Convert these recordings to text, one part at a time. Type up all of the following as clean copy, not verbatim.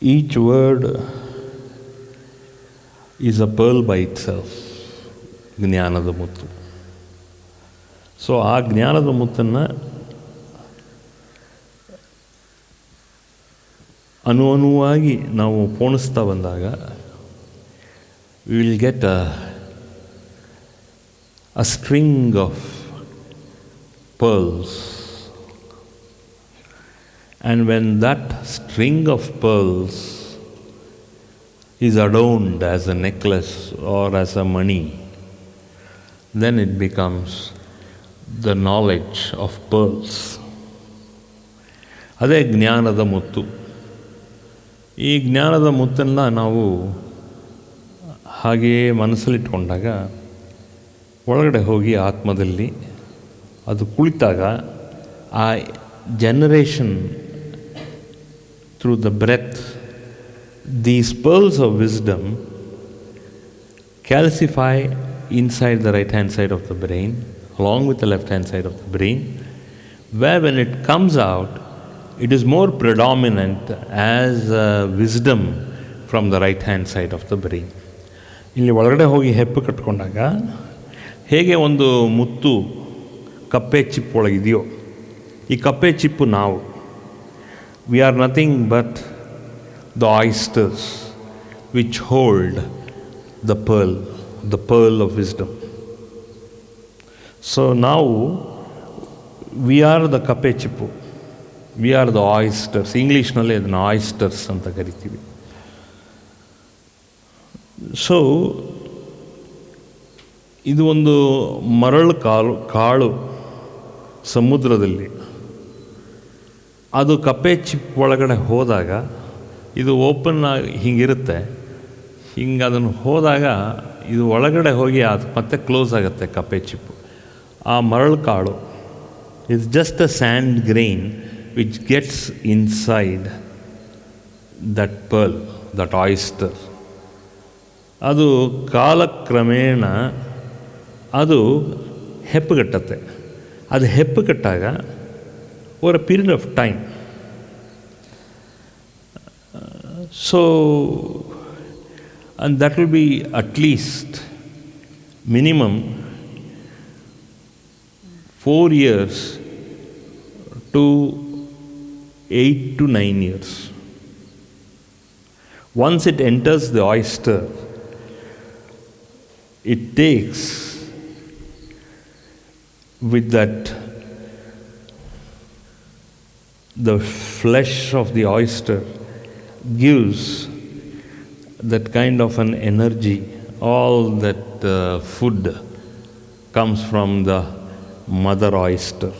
Each word is a pearl by itself, ಜ್ಞಾನದ ಮುತ್ತು. So ಆ ಜ್ಞಾನದ ಮುತ್ತನ್ನು ಅನುವಾಗಿ ನಾವು ಪೋಣಿಸ್ತಾ ಬಂದಾಗ we will get a string of pearls. And when that string of pearls is adorned as a necklace or as a money, then it becomes the knowledge of pearls. ಅದೇ ಜ್ಞಾನದ ಮುತ್ತು. ಈ ಜ್ಞಾನದ ಮುತ್ತನ್ನು ನಾವು ಹಾಗೆಯೇ ಮನಸ್ಸಲ್ಲಿಟ್ಕೊಂಡಾಗ ಒಳಗಡೆ ಹೋಗಿ ಆತ್ಮದಲ್ಲಿ ಅದು ಕುಳಿತಾಗ ಆ generation through the breath, these pearls of wisdom calcify inside the right hand side of the brain along with the left hand side of the brain, where when it comes out it is more predominant as wisdom from the right hand side of the brain. ಇಲ್ಲಿ ಒಳಗಡೆ ಹೋಗಿ ಹೆಪ್ಪು ಕಟ್ಕೊಂಡಾಗ ಹೇಗೆ ಒಂದು ಮುತ್ತು ಕಪ್ಪೆ chip ಒಳಗಿದೆಯೋ, ಈ ಕಪ್ಪೆ ಚಿಪ್ಪು ನಾವು. We are nothing but the oysters which hold the pearl of wisdom. So now we are the kappe chippu, we are the oysters. Englishನಲ್ಲಿ ಅದನ್ನು oysters ಅಂತ ಕರಿತೀವಿ. ಸೊ ಇದು ಒಂದು ಮರಳು ಕಾಳು ಸಮುದ್ರದಲ್ಲಿ, ಅದು ಕಪ್ಪೆ ಚಿಪ್ ಒಳಗಡೆ ಹೋದಾಗ ಇದು ಓಪನ್ ಆಗಿ ಹಿಂಗಿರುತ್ತೆ, ಹಿಂಗೆ ಅದನ್ನು ಹೋದಾಗ ಇದು ಒಳಗಡೆ ಹೋಗಿ ಅದು ಮತ್ತೆ ಕ್ಲೋಸ್ ಆಗುತ್ತೆ ಕಪ್ಪೆ ಚಿಪ್ಪು. ಆ ಮರಳು ಕಾಳು is just a sand grain which gets inside that pearl, that oyster. ಅದು ಕಾಲಕ್ರಮೇಣ ಅದು ಹೆಪ್ಪುಗಟ್ಟತ್ತೆ. ಅದು ಹೆಪ್ಪುಗಟ್ಟಾಗ over a period of time, so and that will be at least minimum 4 years to 8 to 9 years. Once it enters the oyster, it takes with that the flesh of the oyster gives that kind of an energy. All that food comes from the mother oyster.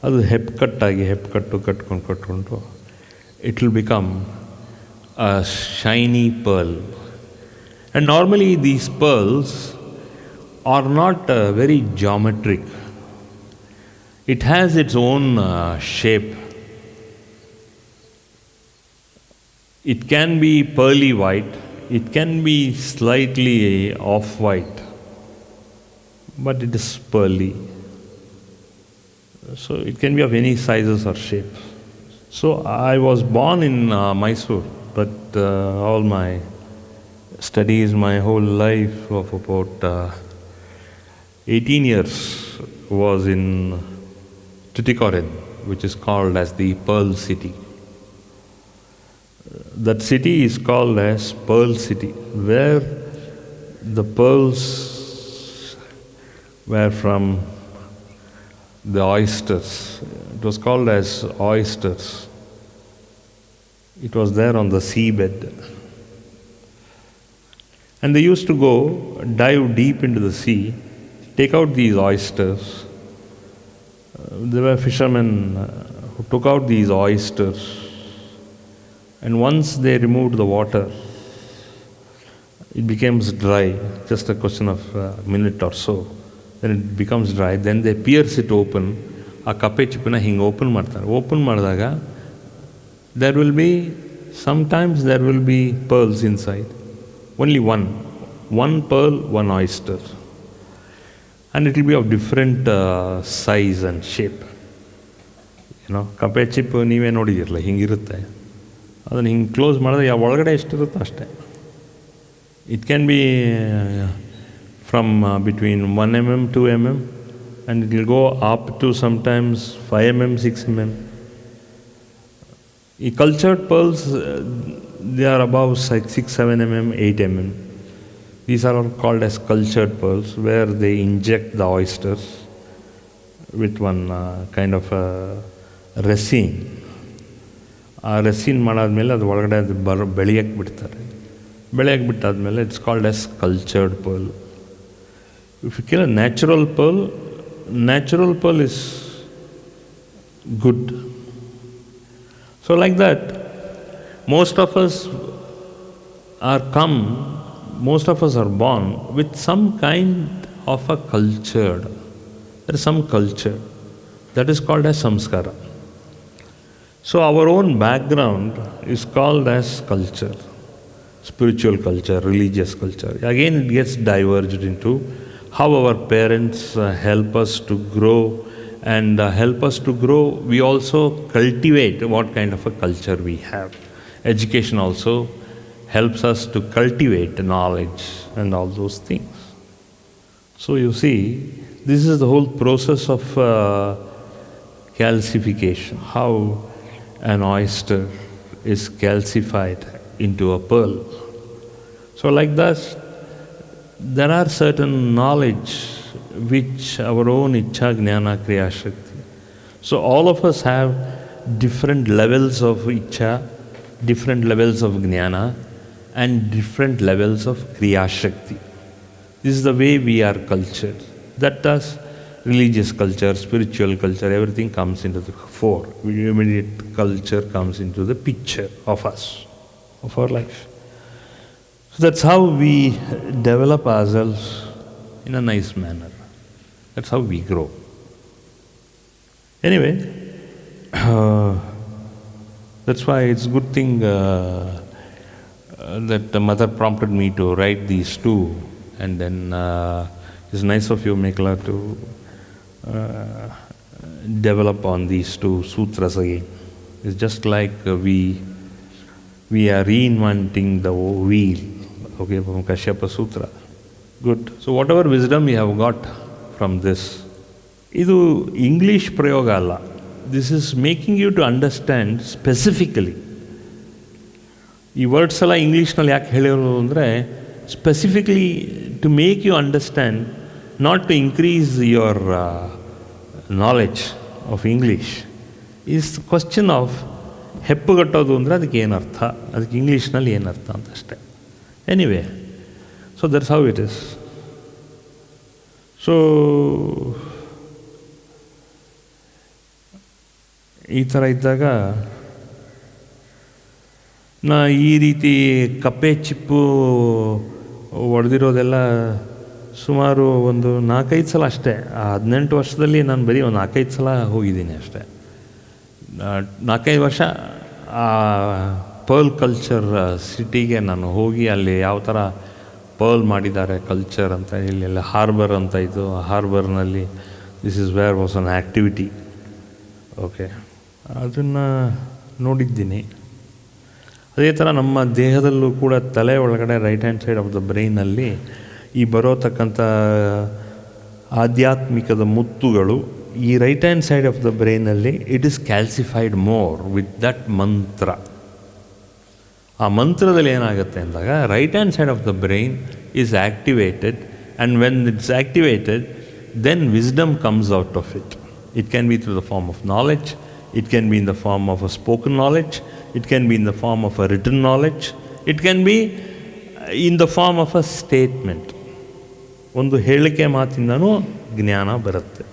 ಅದು ಹೆಪ್ಪುಕಟ್ಟಾಗಿ ಕಟ್ಕೊಂಡು it will become a shiny pearl. And normally these pearls are not very geometric. It has its own shape. It can be pearly white, it can be slightly off-white, but it is pearly. So it can be of any sizes or shapes. So I was born in Mysore, but all my studies, my whole life of about 18 years was in Tuticorin, which is called as the Pearl City. That city is called as Pearl City, where the pearls were from the oysters. It was called as oysters. It was there on the seabed. And they used to go dive deep into the sea, take out these oysters. There were fishermen who took out these oysters. And once they removed the water, it becomes dry, just a question of a minute or so. Then it becomes dry, then they pierce it open. ಆ ಕಪ್ಪೆ ಚಿಪ್ಪನ್ನ ಹಿಂಗೆ open ಮಾಡ್ತಾರೆ. Open ಮಾಡಿದಾಗ there will be, sometimes there will be pearls inside. Only one pearl, one oyster. And it will be of different size and shape. ಕಪ್ಪೆ ಚಿಪ್ಪು ನೀವೇ ನೋಡಿದಿರಲ್ಲ, ಹಿಂಗಿರುತ್ತೆ. ಅದನ್ನು ಹಿಂಗೆ ಕ್ಲೋಸ್ ಮಾಡಿದ್ರೆ ಯಾವ ಒಳಗಡೆ ಎಷ್ಟಿರುತ್ತೋ ಅಷ್ಟೇ. It can be from between 1 mm, 2 mm, and it will go up to sometimes 5 mm, 6 mm. ಈ cultured pearls, they are above 6, 7 mm, 8 mm. These are all called as cultured pearls, where they inject the oysters with one kind of a resin. ಆ resin ಮಾಡಾದ್ಮೇಲೆ ಅದು ಒಳಗಡೆ ಅದು ಬೆಳೆಯಕ್ಕೆ ಬಿಡ್ತಾರೆ. ಬೆಳೆಯಕ್ಕೆ ಬಿಟ್ಟಾದ್ಮೇಲೆ it's called as cultured pearl. If you kill a natural pearl is good. So like that most of us are born with some kind of a culture. There is some culture that is called as samskara. So our own background is called as culture, spiritual culture, religious culture. Again, it gets diverged into how our parents help us to grow, and help us to grow, we also cultivate what kind of a culture we have. Education also helps us to cultivate knowledge and all those things. So you see, this is the whole process of calcification, how an oyster is calcified into a pearl. So like that, there are certain knowledge which our own Ichcha, Jnana, Kriya Shakti. So all of us have different levels of Ichcha, different levels of Jnana, and different levels of Kriya Shakti. This is the way we are cultured. That does religious culture, spiritual culture, everything comes into the fore. Immediate culture comes into the picture of us, of our life. So that's how we develop ourselves in a nice manner. That's how we grow. Anyway, that's why it's a good thing that the mother prompted me to write these two, and then it's nice of you, Mekhala, to develop on these two sutras again. It's just like we are reinventing the wheel, okay, from Kashyapa Sutra. Good. So whatever wisdom we have got from this, idu English prayoga alla. This is making you to understand specifically. ಈ ವರ್ಡ್ಸ್ ಎಲ್ಲ ಇಂಗ್ಲೀಷ್ನಲ್ಲಿ ಯಾಕೆ ಹೇಳಿರೋದು ಅಂದರೆ specifically to make you understand, not to increase your knowledge of English. Is question of ಹೆಪ್ಪುಗಟ್ಟೋದು ಅಂದರೆ ಅದಕ್ಕೆ ಏನರ್ಥ, ಅದಕ್ಕೆ ಇಂಗ್ಲೀಷ್ನಲ್ಲಿ ಏನರ್ಥ ಅಂತ ಅಷ್ಟೇ. Anyway, so that's how it is. So ಈ ಥರ ಇದ್ದಾಗ ಈ ರೀತಿ ಕಪ್ಪೆ ಚಿಪ್ಪು ಹೊಡೆದಿರೋದೆಲ್ಲ ಸುಮಾರು ಒಂದು 4-5 ಸಲ ಅಷ್ಟೇ. 18 ವರ್ಷದಲ್ಲಿ ನಾನು ಬರೀ ಒಂದು 4-5 ಸಲ ಹೋಗಿದ್ದೀನಿ ಅಷ್ಟೇ. 4-5 ವರ್ಷ ಆ ಪರ್ಲ್ ಕಲ್ಚರ್ ಸಿಟಿಗೆ ನಾನು ಹೋಗಿ ಅಲ್ಲಿ ಯಾವ ಥರ ಪರ್ಲ್ ಮಾಡಿದ್ದಾರೆ ಕಲ್ಚರ್ ಅಂತ, ಇಲ್ಲೆಲ್ಲ ಹಾರ್ಬರ್ ಅಂತ ಇದ್ದು, ಆ ಹಾರ್ಬರ್ನಲ್ಲಿ this is where was an activity. Okay, ಅದನ್ನು ನೋಡಿದ್ದೀನಿ. ಅದೇ ಥರ ನಮ್ಮ ದೇಹದಲ್ಲೂ ಕೂಡ ತಲೆ ಒಳಗಡೆ right hand side of the ಬ್ರೈನಲ್ಲಿ ಈ ಬರೋತಕ್ಕಂಥ ಆಧ್ಯಾತ್ಮಿಕದ ಮುತ್ತುಗಳು ಈ right hand side of the ಬ್ರೈನಲ್ಲಿ it is calcified more with that mantra. ಆ ಮಂತ್ರದಲ್ಲಿ ಏನಾಗುತ್ತೆ ಅಂದಾಗ right hand side of the brain is activated, and when it's activated then wisdom comes out of it. It can be through the form of knowledge, it can be in the form of a spoken knowledge, it can be in the form of a written knowledge, it can be in the form of a statement. ಒಂದು ಹೇಳಿಕೆ ಮಾತಿಂದನೂ ಜ್ಞಾನ ಬರುತ್ತೆ,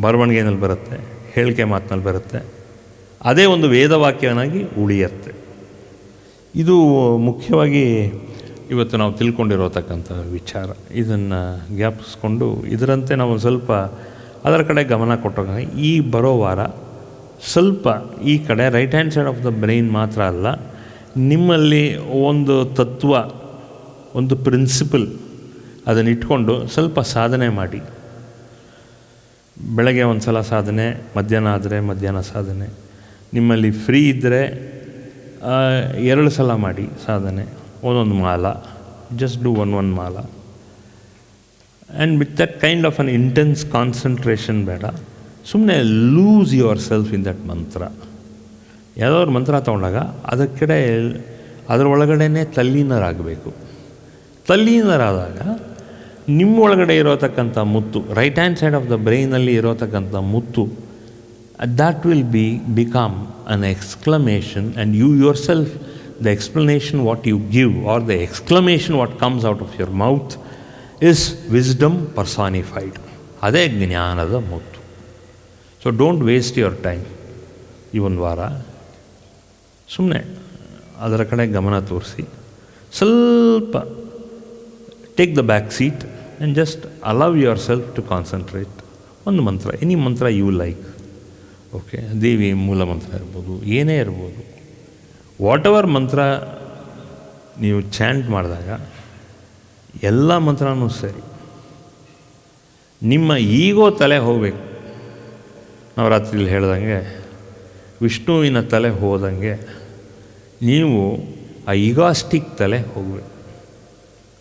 ಬರವಣಿಗೆನಲ್ಲಿ ಬರುತ್ತೆ, ಹೇಳಿಕೆ ಮಾತಿನಲ್ಲಿ ಬರುತ್ತೆ, ಅದೇ ಒಂದು ವೇದವಾಕ್ಯನಾಗಿ ಉಳಿಯುತ್ತೆ. ಇದು ಮುಖ್ಯವಾಗಿ ಇವತ್ತು ನಾವು ತಿಳ್ಕೊಂಡಿರೋತಕ್ಕಂಥ ವಿಚಾರ. ಇದನ್ನು ಜ್ಞಾಪಿಸ್ಕೊಂಡು ಇದರಂತೆ ನಾವು ಸ್ವಲ್ಪ ಅದರ ಕಡೆ ಗಮನ ಕೊಟ್ಟಾಗ ಈ ಬರೋ ವಾರ ಸ್ವಲ್ಪ ಈ ಕಡೆ right hand side of the brain ಮಾತ್ರ ಅಲ್ಲ, ನಿಮ್ಮಲ್ಲಿ ಒಂದು ತತ್ವ, ಒಂದು ಪ್ರಿನ್ಸಿಪಲ್ ಅದನ್ನು ಇಟ್ಕೊಂಡು ಸ್ವಲ್ಪ ಸಾಧನೆ ಮಾಡಿ. ಬೆಳಗ್ಗೆ ಒಂದು ಸಲ ಸಾಧನೆ, ಮಧ್ಯಾಹ್ನ ಆದರೆ ಮಧ್ಯಾಹ್ನ ಸಾಧನೆ, ನಿಮ್ಮಲ್ಲಿ ಫ್ರೀ ಇದ್ದರೆ 2 ಸಲ ಮಾಡಿ ಸಾಧನೆ, ಒಂದೊಂದು ಮಾಲ, ಜಸ್ಟ್ ಡೂ ಒನ್ ಮಾಲ. And with that kind of an intense concentration ಬೇಡ, ಸುಮ್ಮನೆ loose yourself in that ಮಂತ್ರ. ಯಾವುದಾದ್ರು ಮಂತ್ರ ತೊಗೊಂಡಾಗ ಅದರ ಒಳಗಡೆನೇ ತಲ್ಲೀನರಾಗಬೇಕು. ತಲ್ಲೀನರಾದಾಗ ನಿಮ್ಮ ಒಳಗಡೆ ಇರೋತಕ್ಕಂಥ ಮುತ್ತು, right hand side of the ಬ್ರೈನಲ್ಲಿ ಇರೋತಕ್ಕಂಥ ಮುತ್ತು, that will become an exclamation, and you yourself, the explanation what you give are the exclamation what comes out of your mouth is wisdom personified. ಅದೇ ಜ್ಞಾನದ ಮುತ್ತು. So don't waste your time. ಈ ಒಂದು ವಾರ ಸುಮ್ಮನೆ ಅದರ ಕಡೆ ಗಮನ ತೋರಿಸಿ, ಸ್ವಲ್ಪ take the back seat and just allow yourself to concentrate. ಒಂದು ಮಂತ್ರ, ಎನಿ ಮಂತ್ರ ಯು ಲೈಕ್, ಓಕೆ, ದೇವಿ ಮೂಲ ಮಂತ್ರ ಇರ್ಬೋದು, ಏನೇ ಇರ್ಬೋದು, ವಾಟ್ ಎವರ್ ಮಂತ್ರ ನೀವು ಚಾಂಟ್ ಮಾಡಿದಾಗ ಎಲ್ಲ ಮಂತ್ರನೂ ಸರಿ, ನಿಮ್ಮ ಈಗೋ ತಲೆ ಹೋಗಬೇಕು. ನಾವು ರಾತ್ರಿಲಿ ಹೇಳ್ದಂಗೆ ವಿಷ್ಣುವಿನ ತಲೆ ಹೋದಂಗೆ ನೀವು ಆ ಈಗಾಸ್ಟಿಕ್ ತಲೆ ಹೋಗಬೇಕು,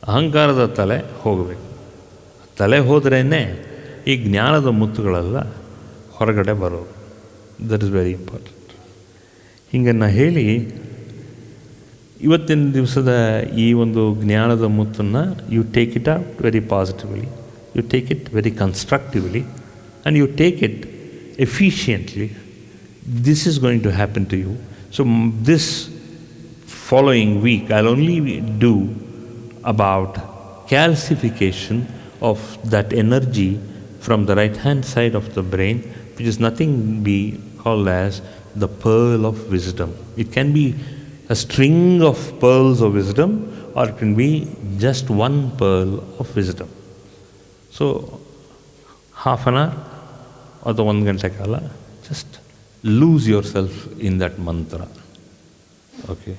ಅಹಂಕಾರದ ತಲೆ ಹೋಗಬೇಕು. ತಲೆ ಹೋದ್ರೇ ಈ ಜ್ಞಾನದ ಮುತ್ತುಗಳೆಲ್ಲ ಹೊರಗಡೆ ಬರೋದು. That is very important. ಹೀಗನ್ನು ಹೇಳಿ ಇವತ್ತಿನ ದಿವಸದ ಈ ಒಂದು ಜ್ಞಾನದ ಮುತ್ತನ್ನು you take it out very positively, you take it very constructively, and you take it efficiently. This is going to happen to you. So this following week I'll only do about calcification of that energy from the right hand side of the brain, which is nothing be called as the pearl of wisdom. It can be a string of pearls of wisdom, or it can be just one pearl of wisdom. So half an hour ಅಥವಾ 1 ಗಂಟೆ ಕಾಲ just loose yourself in that ಮಂತ್ರ. Okay,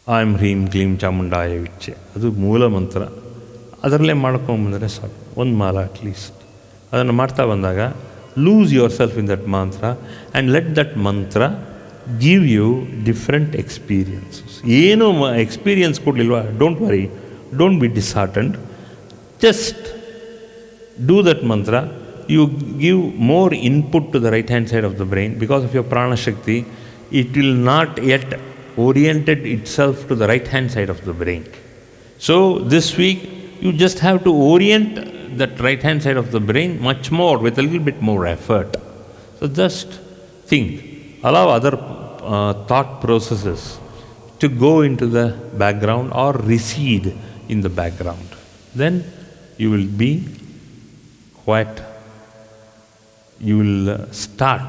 ಐಂ ಹ್ರೀಂ ಕ್ಲೀಂ ಚಾಮುಂಡಾಯ ವಿಚ್ಚೆ, ಅದು ಮೂಲ ಮಂತ್ರ. ಅದರಲ್ಲೇ ಮಾಡ್ಕೊಂಬಂದರೆ ಸಾಕು, ಒಂದು ಮಾಲ ಅಟ್ಲೀಸ್ಟ್. ಅದನ್ನು ಮಾಡ್ತಾ ಬಂದಾಗ lose yourself in that mantra and let that mantra give you different experiences. ಏನೂ ಎಕ್ಸ್ಪೀರಿಯನ್ಸ್ ಕೊಡಲಿಲ್ವಾ, don't worry, don't be disheartened. Just do that mantra. You give more input to the right hand side of the brain because of your prana shakti. It will not yet oriented itself to the right hand side of the brain. So this week you just have to orient that right hand side of the brain much more, with a little bit more effort. So just think, allow other thought processes to go into the background or recede in the background. Then you will be quite, you will start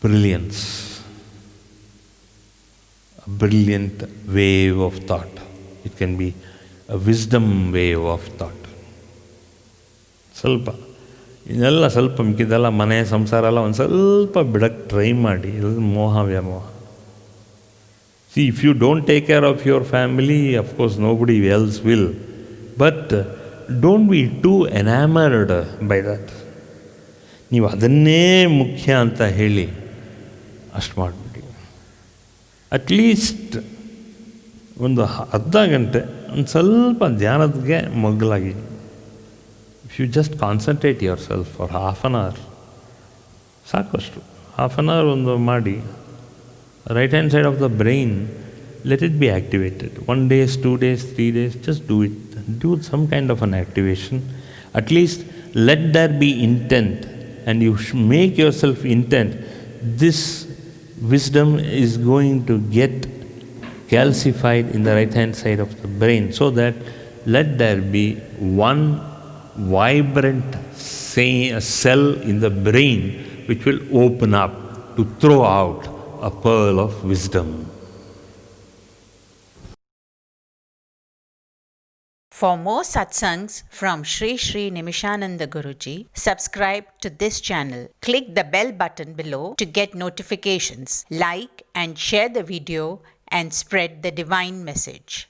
brilliance, a brilliant wave of thought. It can be a wisdom wave of thought. ಸ್ವಲ್ಪ ಇದೆಲ್ಲ ಸ್ವಲ್ಪ ಮಿಕ್ಕಿದೆಲ್ಲ ಮನೆ ಸಂಸಾರ ಎಲ್ಲ ಒಂದು ಸ್ವಲ್ಪ ಬಿಡಕ್ಕೆ try ಮಾಡಿ. ಇದು ಮೋಹ ವ್ಯಾಮೋಹ. See, if you don't take care of your family, of course nobody else will. But don't be too enamored by that. ನೀವು ಅದನ್ನೇ ಮುಖ್ಯ ಅಂತ ಹೇಳಿ ಅಷ್ಟು ಮಾಡಿಬಿಡಿ. ಅಟ್ಲೀಸ್ಟ್ ಒಂದು ಅರ್ಧ ಗಂಟೆ ಒಂದು ಸ್ವಲ್ಪ ಧ್ಯಾನಕ್ಕೆ ಮಗ್ಗಲಾಗಿ. If you just concentrate yourself for half an hour ಸಾಕಷ್ಟು. ಹಾಫ್ ಆನ್ ಅವರ್ ಒಂದು ಮಾಡಿ, right hand side of the brain, let it be activated. 1 day, 2 days, 3 days, just do it. Do some kind of an activation. At least let there be intent, and you make yourself intent. This wisdom is going to get calcified in the right hand side of the brain, so that let there be one vibrant cell in the brain which will open up to throw out a pearl of wisdom. For more satsangs from Sri Sri Nimishananda Guruji, subscribe to this channel. Click the bell button below to get notifications. Like and share the video and spread the divine message.